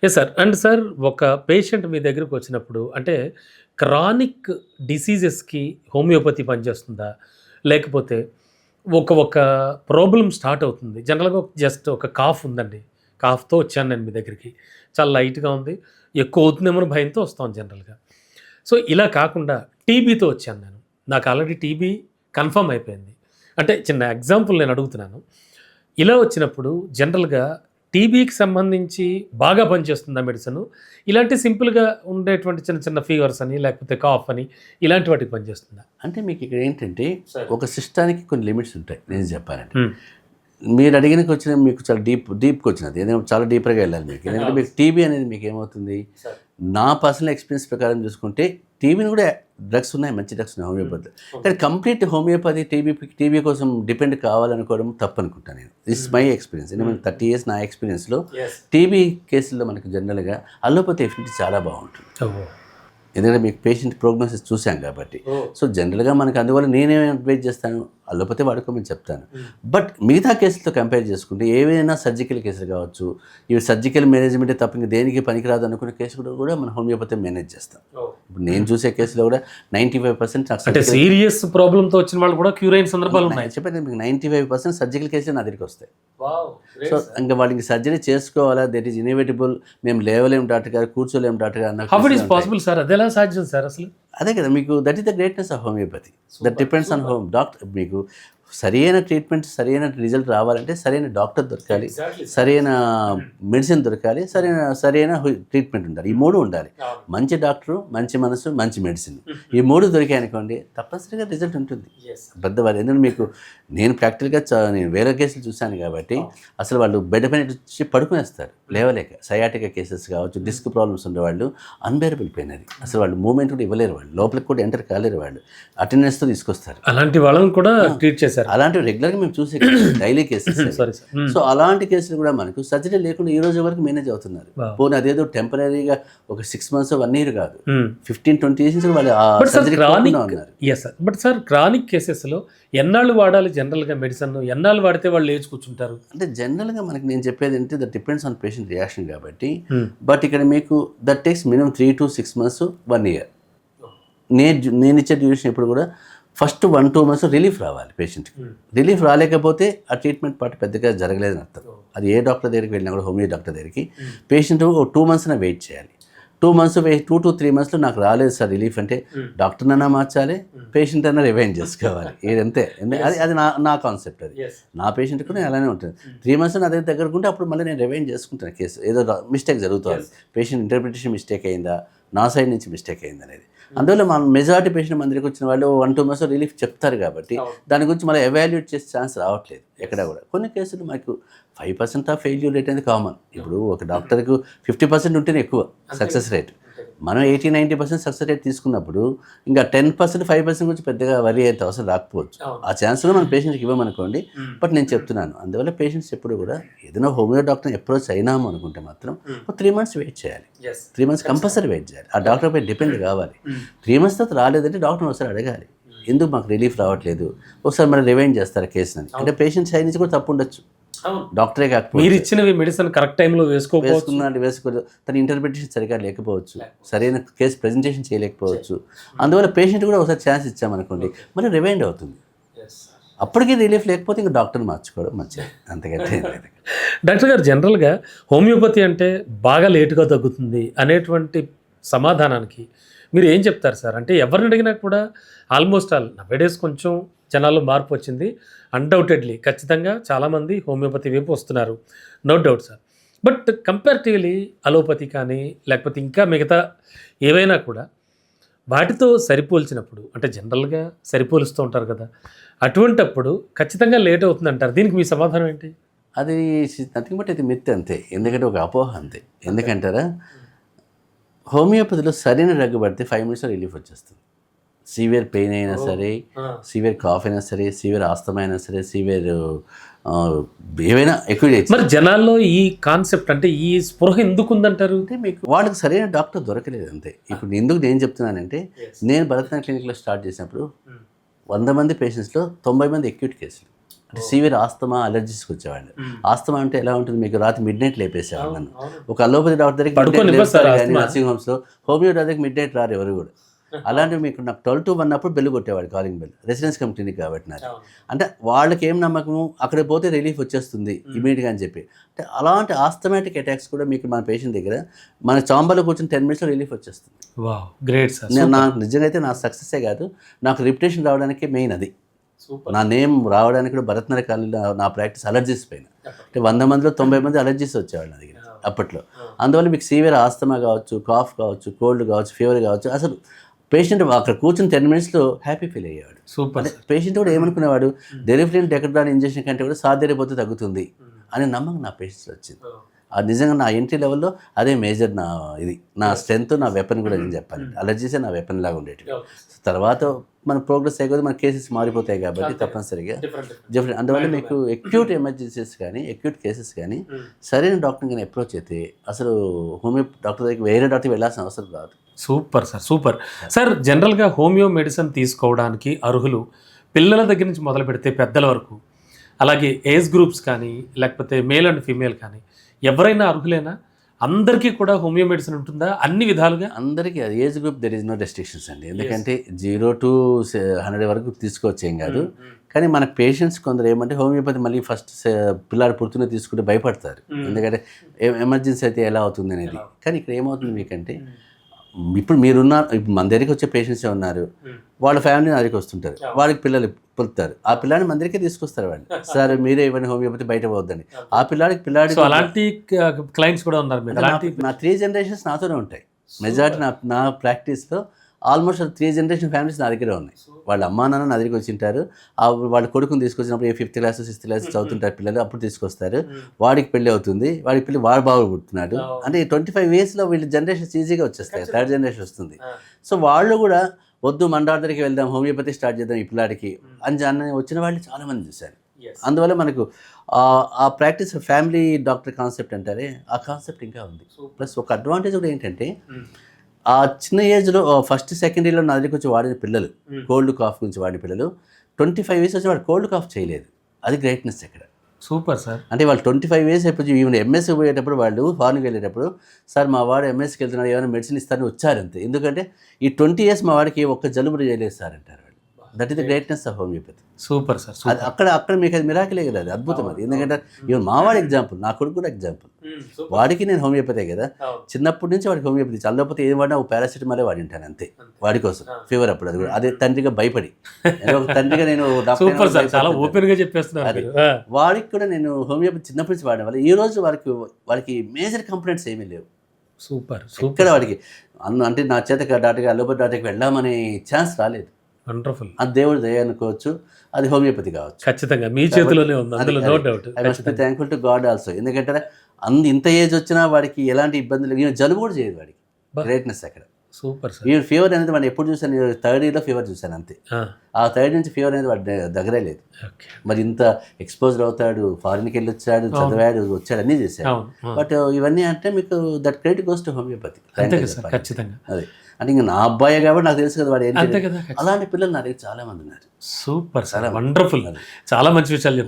Yes sir. And sir ఒక patient మీ దగ్గరికి వచ్చినప్పుడు అంటే క్రానిక్ డిసీజెస్‌కి హోమియోపతి పనిచేస్తుందా? లేకపోతే ఒక ప్రాబ్లమ్ స్టార్ట్ అవుతుంది. జనరల్‌గా జస్ట్ ఒక కాఫ్ ఉందండి. కాఫ్‌తో వచ్చాను నేను మీ దగ్గరికి. చాలా లైట్‌గా ఉంది. ఎక్కువ అవుతుందేమో అని భయంతో వస్తాం జనరల్‌గా. సో, ఇలా కాకుండా టీబీతో వచ్చాను నేను. నాకు ఆల్రెడీ టీబీ కన్ఫర్మ్ అయిపోయింది. అంటే చిన్న ఎగ్జాంపుల్ నేను అడుగుతున్నాను. ఇలా వచ్చినప్పుడు జనరల్‌గా టీబీకి సంబంధించి బాగా పనిచేస్తుందా మెడిసిను? ఇలాంటి సింపుల్‌గా ఉండేటువంటి చిన్న చిన్న ఫీవర్స్ అని, లేకపోతే కాఫ్ అని ఇలాంటి వాటికి పనిచేస్తుందా? అంటే మీకు ఇక్కడ ఏంటంటే సరే. ఒక సిస్టానికి కొన్ని లిమిట్స్ ఉంటాయి నేను చెప్పాలంటే. హ్మ్. మీరు అడిగిన క్వెషన్ మీకు చాలా డీప్‌గా వచ్చినది. ఏదైనా చాలా డీప్‌గా వెళ్ళాలి మీకు. ఎందుకంటే మీకు టీబీ అనేది మీకు ఏమవుతుంది, సరే. నా పర్సనల్ ఎక్స్‌పీరియన్స్ ప్రకారం చూసుకుంటే టీబీని కూడా డ్రగ్స్ ఉన్నాయి, మంచి డ్రగ్స్ ఉన్నాయి హోమియోపతి. కానీ కంప్లీట్ హోమియోపతి టీబీ కోసం డిపెండ్ కావాలనుకోవడం తప్పనుకుంటాను నేను. This is my experience. ఎందుకంటే 30 ఇయర్స్ నా ఎక్స్‌పీరియన్స్‌లో యెస్. టీబీ కేసుల్లో మనకు జనరల్‌గా అల్లోపతి ఎఫెక్ట్ చాలా బాగుంటుంది. ఓహ్! ఎందుకంటే మీకు పేషెంట్ ప్రోగ్నోసిస్ చూసాం కాబట్టి. ఓహ్! సో జనరల్గా మనకు అందువల్ల నేనేం అడ్వైజ్ చేస్తాను, అల్లోపతి వాడుకోమని చెప్తాను. బట్ మిగతా కేసులతో కంపేర్ చేసుకుంటే ఏవైనా సర్జికల్ కేసులు కావచ్చు, ఇవి సర్జికల్ మేనేజ్మెంటే తప్ప ఇంక దేనికి పనికిరాదు అనుకునే కేసులు కూడా మన హోమియోపతి మేనేజ్ చేస్తాం. ఓహ్! ఇప్పుడు నేను చూసే కేసులో కూడా 95% నాకు అంటే సీరియస్ ప్రాబ్లమ్‌తో వచ్చిన వాళ్ళు కూడా క్యూర్ అయిన సందర్భాలు ఉన్నాయి. చెప్పండి మీకు 95% సర్జికల్ కేసులు నా దగ్గరికి వస్తాయి. వావ్! సో ఇంకా వాళ్ళకి సర్జరీ చేసుకోవాలా, దట్ ఈస్ ఇన్ఎవిటబుల్, మేము లేవలేము డాక్టర్ గారు, కూర్చోలేము డాక్టర్ గారు అన్న హౌ ఇట్ కేసులు ఈస్ ఉంటాయి. Possible sir? అదెలా సాధ్యం సార్ అసలు? అదే కదా మీకు that is the greatness of homeopathy. That depends on home doctor. మీకు సరైన ట్రీట్మెంట్, సరైన రిజల్ట్ రావాలంటే సరైన డాక్టర్ దొరకాలి, సరైన మెడిసిన్ దొరకాలి, సరైన ట్రీట్మెంట్ ఉండాలి. ఈ మూడు ఉండాలి. మంచి డాక్టరు, మంచి మనసు, మంచి మెడిసిన్, ఈ మూడు దొరికాయనుకోండి తప్పనిసరిగా రిజల్ట్ ఉంటుంది. పెద్దవాళ్ళు ఎందుకంటే మీకు నేను ప్రాక్టికల్గా నేను వేరే కేసులు చూశాను కాబట్టి అసలు వాళ్ళు బెడ్ పైన వచ్చి పడుకునేస్తారు లేవలేక. సయాటిక కేసెస్ కావచ్చు, డిస్క్ ప్రాబ్లమ్స్ ఉండేవాళ్ళు అన్బేరబుల్ పెయిన్ అది. అసలు వాళ్ళు మూవ్మెంట్ కూడా ఇవ్వలేరు, వాళ్ళు లోపలికి కూడా ఎంటర్ కాలేరు, వాళ్ళు అటెండెన్స్తో తీసుకొస్తారు. అలాంటి వాళ్ళని కూడా ట్రీట్ చేశారు. అలాంటివి రెగ్యులర్గా మేము చూసే daily cases. Sorry sir. So అలాంటి కేసులు కూడా మనకు సర్జరీ లేకుండా ఈ రోజు వరకు మేనేజ్ అవుతున్నారు. Wow. పోనీ అదేదో టెంపరీగా ఒక 6 months 1 year కాదు, హ్మ్. 15-20 years వాళ్ళు ఆ బట్ సార్ సర్జరీ క్రానిక్ ఉన్నారు. Yes sir. But sir chronic కేసెస్‌లో ఎన్నాళ్ళు వాడాలి జనరల్‌గా మెడిసిన్? ఎన్నాళ్ళు వాడితే వాళ్ళు లేచి కూర్చుంటారు? అంటే జనరల్గా మనకి నేను చెప్పేది ఏంటి, that depends on patient reaction కాబట్టి. హ్మ్. బట్ ఇక్కడ మీకు that takes minimum 3 to 6 months 1 year. నేను ఇచ్చే డ్యూరేషన్ ఇప్పుడు కూడా ఫస్ట్ 1-2 months రిలీఫ్ రావాలి పేషెంట్కి. రిలీఫ్ రాలేకపోతే ఆ ట్రీట్మెంట్ పార్ట్ పెద్దగా జరగలేదని అర్థం. అది ఏ డాక్టర్ దగ్గరికి వెళ్ళినా కూడా, హోమియో డాక్టర్ దగ్గరికి పేషెంట్ 2 months వెయిట్ చేయాలి. 2 months 2 to 3 months నాకు రాలేదు సార్ రిలీఫ్ అంటే డాక్టర్నైనా మార్చాలి, పేషెంట్ అయినా రివైండ్ చేసుకోవాలి. ఏదంతే అది అది నా కాన్సెప్ట్. అది నా పేషెంట్ కూడా అలానే ఉంటుంది. 3 months నా దగ్గరకు ఉంటే అప్పుడు మళ్ళీ నేను రివైండ్ చేసుకుంటాను కేసు. ఏదో మిస్టేక్ జరుగుతుంది, పేషెంట్ ఇంటర్ప్రిటేషన్ మిస్టేక్ అయిందా, నా సైడ్ నుంచి మిస్టేక్ అయింది అనేది. అందువల్ల మన మెజారిటీ పేషెంట్ మన దగ్గరికి వచ్చిన వాళ్ళు 1-2 months రిలీఫ్ చెప్తారు కాబట్టి దాని గురించి మళ్ళీ ఎవాల్యుయేట్ చేసే ఛాన్స్ రావట్లేదు ఎక్కడ కూడా. కొన్ని కేసులు మనకు 5% ఆఫ్ ఫెయిల్యూర్ రేట్ అనేది కామన్. ఇప్పుడు ఒక డాక్టర్కు 50% ఉంటేనే ఎక్కువ సక్సెస్ రేట్. మనం 80-90% సక్సెస్ రేట్ తీసుకున్నప్పుడు ఇంకా 10%, 5% గురించి పెద్దగా వరి అయితే అవసరం రాకపోవచ్చు. ఆ ఛాన్స్ కూడా మన పేషెంట్కి ఇవ్వమనుకోండి. బట్ నేను చెప్తున్నాను, అందువల్ల పేషెంట్స్ ఎప్పుడు కూడా ఏదైనా హోమియో డాక్టర్ని అప్రోచ్ అయినాము అనుకుంటే మాత్రం 3 months వెయిట్ చేయాలి. 3 months కంపల్సరీ వెయిట్ చేయాలి. ఆ డాక్టర్ పై డిపెండ్ కావాలి. 3 months తర్వాత రాలేదంటే డాక్టర్ని ఒకసారి అడగాలి, ఎందుకు మాకు రిలీఫ్ రావట్లేదు, ఒకసారి మరి రివైండ్ చేస్తారు కేసుని. అంటే పేషెంట్ సైడ్ నుంచి కూడా తప్పు ఉండొచ్చు, డాక్టరే కాకపోతే. మీరు ఇచ్చినవి మెడిసిన్ కరెక్ట్ టైంలో వేసుకోవచ్చు, వేసుకోలేదు, తన ఇంటర్ప్రిటేషన్ సరిగా లేకపోవచ్చు, సరైన కేసు ప్రెజెంటేషన్ చేయలేకపోవచ్చు. అందువల్ల పేషెంట్ కూడా ఒకసారి ఛాన్స్ ఇచ్చామనుకోండి మళ్ళీ రివైండ్ అవుతుంది. అప్పటికీ రిలీఫ్ లేకపోతే ఇంకా డాక్టర్ని మార్చుకోవడం మంచిది, అంతకంటే ఏం లేదు. డాక్టర్ గారు జనరల్గా హోమియోపతి అంటే బాగా లేటుగా తగ్గుతుంది అనేటువంటి సమాధానానికి మీరు ఏం చెప్తారు సార్? అంటే ఎవరిని అడిగినా కూడా ఆల్మోస్ట్ ఆల్ నవేడేస్ కొంచెం జనాల్లో మార్పు వచ్చింది. అన్డౌటెడ్లీ ఖచ్చితంగా చాలామంది హోమియోపతి వైపు వస్తున్నారు, no doubt sir. But comparatively allopathy కానీ లేకపోతే ఇంకా మిగతా ఏవైనా కూడా వాటితో సరిపోల్చినప్పుడు అంటే జనరల్గా సరిపోలుస్తూ ఉంటారు కదా, అటువంటప్పుడు ఖచ్చితంగా లేట్ అవుతుంది అంటారు. దీనికి మీ సమాధానం ఏంటి? అది నథింగ్ బట్ ఇది మిత్ అంతే. ఎందుకంటే ఒక అపోహ అంతే. ఎందుకంటారా, హోమియోపతిలో సరైన డ్రగ్ పడితే 5 minutes రిలీఫ్ వచ్చేస్తుంది. సివియర్ పెయిన్ అయినా సరే, సివియర్ కాఫ్ అయినా సరే, సివియర్ ఆస్తమా అయినా సరే, సివియర్ ఏవైనా ఎక్కువ. మరి జనాల్లో ఈ కాన్సెప్ట్ అంటే ఈ స్పృహ ఎందుకు ఉందంటారు? అంటే మీకు వాళ్ళకి సరైన డాక్టర్ దొరకలేదు అంతే. ఇప్పుడు ఎందుకు నేను చెప్తున్నానంటే, నేను భరతనాట్య క్లినిక్లో స్టార్ట్ చేసినప్పుడు 100 మంది పేషెంట్స్లో 90 మంది అక్యూట్ కేసులు. అంటే సివియర్ ఆస్తమా అలర్జీస్కి వచ్చేవాళ్ళు. ఆస్తమా అంటే ఎలా ఉంటుంది, మీకు రాత్రి మిడ్ నైట్ లేపేసేవాళ్ళు నన్ను. ఒక అలోపతి డాక్టర్ దగ్గరికి లేపుతారు కానీ నర్సింగ్ హోమ్స్లో, హోమియో దగ్గరికి మిడ్ నైట్ రారు ఎవరు కూడా. అలాంటివి మీకు నాకు 12 to 1 అప్పుడు బెల్ కొట్టేవాడు, calling bell, residence cum clinic కాబట్టి నాకు. అంటే వాళ్ళకి ఏం నమ్మకము, అక్కడ పోతే రిలీఫ్ వచ్చేస్తుంది ఇమీడియట్గా అని చెప్పి. అంటే అలాంటి ఆస్థమాటిక్ అటాక్స్ కూడా మీకు మన పేషెంట్ దగ్గర మన చాంబర్లో కూర్చొని 10 minutesలో రిలీఫ్ వచ్చేస్తుంది. Great sir. నాకు నిజంగా అయితే నా సక్సెస్సే కాదు, నాకు రిప్యుటేషన్ రావడానికి మెయిన్ అది. నా నేమ్ రావడానికి కూడా భరత్నగర్ కాలేజీలో నా ప్రాక్టీస్ అలర్జీస్ పైన. అంటే 100 మందిలో 90 మంది అలర్జీస్ వచ్చేవాళ్ళు నా దగ్గర అప్పట్లో. అందువల్ల మీకు సివియర్ ఆస్తమా కావచ్చు, కాఫ్ కావచ్చు, కోల్డ్ కావచ్చు, ఫీవర్ కావచ్చు, అసలు పేషెంట్ అక్కడ కూర్చొని 10 minutesలో హ్యాపీ ఫీల్ అయ్యేవాడు. సూపర్. పేషెంట్ కూడా ఏమనుకునేవాడు, డెలిఫ్రిన్ డెకడ్రాన్ ఇంజెక్షన్ కంటే కూడా సాధ్యమైపోతే తగ్గుతుంది అనే నమ్మకం నా పేషెంట్స్ వచ్చింది. అది నిజంగా నా ఎంట్రీ లెవెల్లో అదే మేజర్ నా ఇది, నా స్ట్రెంత్, నా వెపన్ కూడా నేను చెప్పాలి. అలర్జీసే నా వెపన్ లాగా ఉండేవి. తర్వాత మన ప్రోగ్రెస్ అయ్యేది మన కేసెస్ మారిపోతాయి కాబట్టి తప్పనిసరిగా డిఫరెంట్. అందువల్ల మీకు అక్యూట్ ఎమర్జెన్సీస్ కానీ, అక్యూట్ కేసెస్ కానీ సరైన డాక్టర్ కానీ అప్రోచ్ అయితే అసలు హోమియో డాక్టర్ దగ్గరికి వేరే డాక్టర్ వెళ్ళాల్సిన అవసరం రాదు. Super sir, super sir. జనరల్గా హోమియో మెడిసిన్ తీసుకోవడానికి అర్హులు పిల్లల దగ్గర నుంచి మొదలు పెడితే పెద్దల వరకు, అలాగే ఏజ్ గ్రూప్స్ కానీ లేకపోతే మేల్ అండ్ ఫీమేల్ కానీ ఎవరైనా అర్హులేనా? అందరికీ కూడా హోమియో మెడిసిన్ ఉంటుందా అన్ని విధాలుగా? అందరికీ అది age group there is no restrictions అండి. ఎందుకంటే 0 to 100 వరకు తీసుకోవచ్చేం కాదు. కానీ మన పేషెంట్స్ కొందరు ఏమంటే హోమియోపతి మళ్ళీ ఫస్ట్ పిల్లాడు పుడుతూనే తీసుకుంటే భయపడతారు, ఎందుకంటే ఎమర్జెన్సీ అయితే ఎలా అవుతుంది అనేది. కానీ ఇక్కడ ఏమవుతుంది మీకంటే, ఇప్పుడు మీరున్న ఇప్పుడు మన దగ్గరికి వచ్చే పేషెంట్సే ఉన్నారు, వాళ్ళ ఫ్యామిలీ నా దగ్గరికి వస్తుంటారు, వాళ్ళకి పిల్లలు పులుతారు, ఆ పిల్లాడిని మన దగ్గరికే తీసుకొస్తారు వాళ్ళు. సార్ మీరే ఇవ్వండి హోమియోపతి, బయట పోవద్దని. ఆ పిల్లాడి అలాంటి క్లయింట్స్ కూడా ఉన్నారు. నా 3 generations నాతోనే ఉంటాయి. మెజారిటీ నా ప్రాక్టీస్లో ఆల్మోస్ట్ 3 generation ఫ్యామిలీస్ నా దగ్గరే ఉన్నాయి. వాళ్ళ అమ్మా నాన్న నా దగ్గరికి వచ్చింటారు, వాళ్ళ కొడుకుని తీసుకొచ్చినప్పుడు 5th class 6th class చదువుతుంటారు పిల్లలు, అప్పుడు తీసుకొస్తారు. వాడికి పెళ్ళి అవుతుంది, వాడికి పెళ్ళి వాడు బాగా పుడుతున్నాడు. అంటే 25 yearsలో వీళ్ళ జనరేషన్స్ ఈజీగా వచ్చేస్తాయి, 3rd generation వస్తుంది. సో వాళ్ళు కూడా వద్దు మన డాక్టర్ దగ్గరికి వెళ్దాం, హోమియోపతి స్టార్ట్ చేద్దాం ఈ పిల్లాడికి అని వచ్చిన వాళ్ళు చాలామంది చూశారు. అందువల్ల మనకు ఆ ప్రాక్టీస్ ఫ్యామిలీ డాక్టర్ కాన్సెప్ట్ అంటారే, ఆ కాన్సెప్ట్ ఇంకా ఉంది. ప్లస్ ఒక అడ్వాంటేజ్ కూడా ఏంటంటే, ఆ చిన్న ఏజ్లో ఫస్ట్ సెకండ్ ఇయర్లో నా దగ్గరికి వచ్చి వాడిన పిల్లలు, కోల్డ్ కాఫ్ గురించి వాడిన పిల్లలు 25 years వచ్చి వాడు కోల్డ్ కాఫ్ చేయలేదు. అది గ్రేట్నెస్ ఇక్కడ. Super sir. అంటే వాళ్ళు 25 years అయిపోయి ఈవెన్ ఎంఎస్కి పోయేటప్పుడు వాళ్ళు ఫారెన్కి వెళ్ళేటప్పుడు, సార్ మా వాడు ఎంఎస్కి వెళ్తున్నాడు ఏమైనా మెడిసిన్ ఇస్తారని వచ్చారు అంతే. ఎందుకంటే ఈ 20 years మా వాడికి ఒక్క జలుబు చేయలేదు సార్ అంటారు వాళ్ళు. That is the greatness of homeopathy. Super sir. అది అక్కడ మీకు అది మిరాకిలే కదా, అది అద్భుతం అది. ఎందుకంటే ఈవెన్ మా వాడి ఎగ్జాంపుల్, నా కొడుకు కూడా ఎగ్జాంపుల్. వాడికి నేను హోమియోపతే కదా, చిన్నప్పటి నుంచి వాడికి హోమియోపతి. చల్లకపోతే ఏం వాడినా పారాసిటమాలే వాడి ఉంటాను అంతే వాడి కోసం, ఫీవర్ అప్పుడు. అది కూడా అదే తండ్రిగా భయపడి, తండ్రిగా నేను చాలా ఓపెన్ గా చెప్పేస్తున్నాను. వాడికి కూడా నేను హోమియోపతి చిన్నప్పటి నుంచి వాడిన వల్ల ఈ రోజు వాడికి మేజర్ కంప్లైంట్స్ ఏమీ లేవు. సూపర్. ఇక్కడ వాడికి అంటే నా చేత డాక్టర్కి అలోపతి డాక్టర్కి వెళ్ళామనే ఛాన్స్ రాలేదు. వండర్ఫుల్. అది దేవుడి దయ అనుకోవచ్చు, అది హోమియోపతి కావచ్చు. ఖచ్చితంగా మీ చేతిలోనే ఉంది, అందులో no doubt. I must be thankful to God also. ఎందుకంటే ఇంత ఏజ్ వచ్చినా వాడికి ఎలాంటి ఇబ్బందులు, ఈవెన్ జలుబు కూడా చేయదు వాడికి. గ్రేట్నెస్ అక్కడ. Super sir. ఈవెన్ ఫీవర్ అనేది వాడిని ఎప్పుడు చూసాను, 3rd yearలో ఫీవర్ చూశాను అంతే. ఆ 3rd నుంచి ఫీవర్ అనేది వాడి దగ్గరే లేదు. మరి ఇంత ఎక్స్పోజ్డ్ అవుతాడు, ఫారిన్కి వెళ్ళి వచ్చాడు, చదివాడు, వచ్చాడు, అన్నీ చేశాడు. బట్ ఇవన్నీ అంటే మీకు that credit goes to homeopathy. ఖచ్చితంగా. అదే అంటే ఇంకా నా అబ్బాయి కాబట్టి నాకు తెలుసు కదా వాడు ఏంటి. అలాంటి పిల్లలు నా దగ్గర చాలా మంది ఉన్నారు. Super sir, wonderful. చాలా మంచి విషయాలు చెప్తారు.